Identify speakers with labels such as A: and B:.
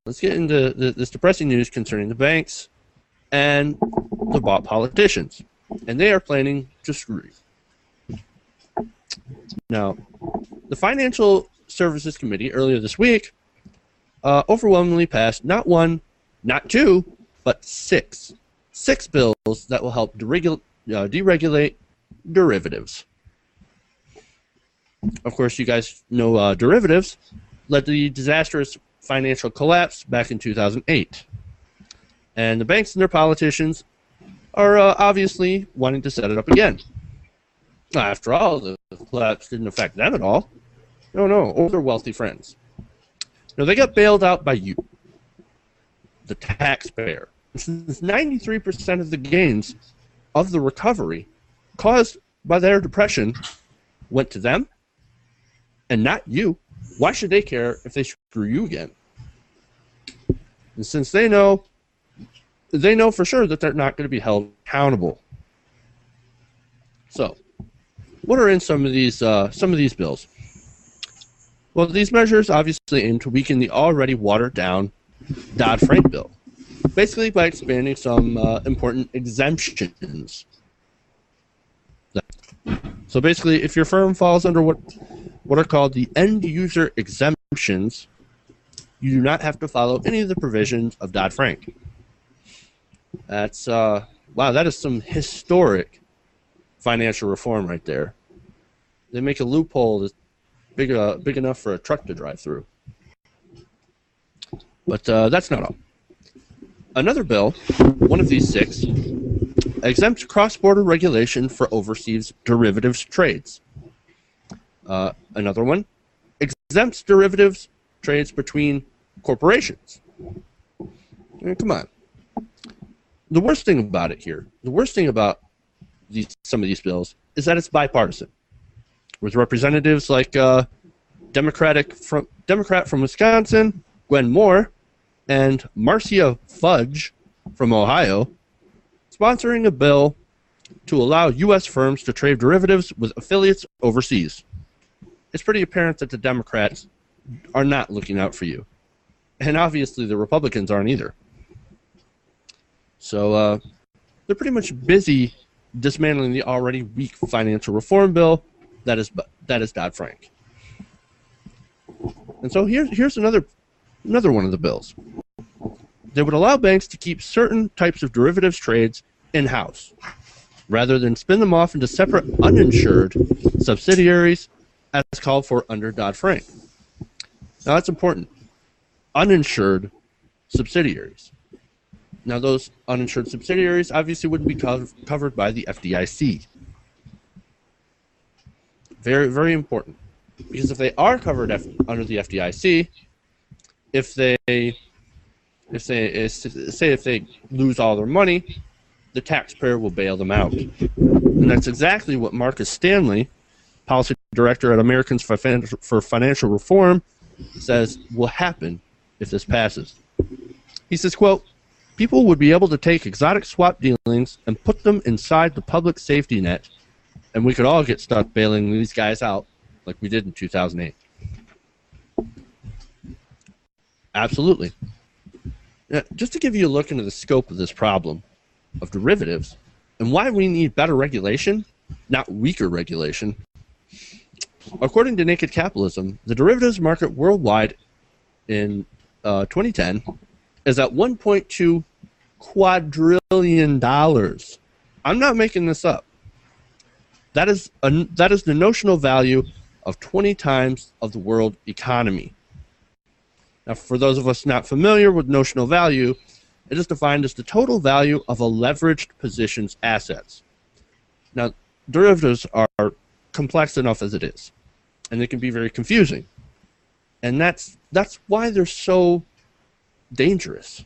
A: Let's get into this depressing news concerning the banks and the bought politicians. And they are planning to screw you. Now, the Financial Services Committee earlier this week overwhelmingly passed not one, not two, but six bills that will help deregulate derivatives. Of course, you guys know derivatives led to the disastrous financial collapse back in 2008. And the banks and their politicians are obviously wanting to set it up again. After all, the collapse didn't affect them at all. No, or their wealthy friends. No, they got bailed out by you, the taxpayer. Since 93% of the gains of the recovery caused by their depression went to them and not you, why should they care if they screw you again? And since they know for sure that they're not going to be held accountable. So, what are in some of these bills? Well, these measures obviously aim to weaken the already watered-down Dodd-Frank bill, basically by expanding some important exemptions. So basically, if your firm falls under what are called the end-user exemptions, you do not have to follow any of the provisions of Dodd-Frank. That's wow, that is some historic financial reform right there. They make a loophole that's big enough for a truck to drive through. But that's not all. Another bill, one of these six, exempts cross-border regulation for overseas derivatives trades. Another one exempts derivatives trades between corporations. Come on. The worst thing about it here, the worst thing about some of these bills, is that it's bipartisan, with representatives like Democrat from Wisconsin, Gwen Moore, and Marcia Fudge from Ohio, sponsoring a bill to allow U.S. firms to trade derivatives with affiliates overseas. It's pretty apparent that the Democrats are not looking out for you. And obviously the Republicans aren't either. So they're pretty much busy dismantling the already weak financial reform bill that is Dodd-Frank. And so here's another one of the bills. They would allow banks to keep certain types of derivatives trades in-house, rather than spin them off into separate uninsured subsidiaries as called for under Dodd-Frank. Now that's important. Uninsured subsidiaries. Now those uninsured subsidiaries obviously wouldn't be covered by the FDIC. Very, very important. Because if they are covered under the FDIC, if they lose all their money, the taxpayer will bail them out. And that's exactly what Marcus Stanley, policy director at Americans for Financial Reform, says will happen if this passes. He says, quote, "People would be able to take exotic swap dealings and put them inside the public safety net, and we could all get stuck bailing these guys out like we did in 2008. Absolutely. Now, just to give you a look into the scope of this problem of derivatives and why we need better regulation, not weaker regulation. According to Naked Capitalism, the derivatives market worldwide in 2010 is at $1.2 quadrillion. I'm not making this up. That is the notional value of 20 times of the world economy. Now, for those of us not familiar with notional value, it is defined as the total value of a leveraged position's assets. Now, derivatives are complex enough as it is, and they can be very confusing. And that's why they're so dangerous.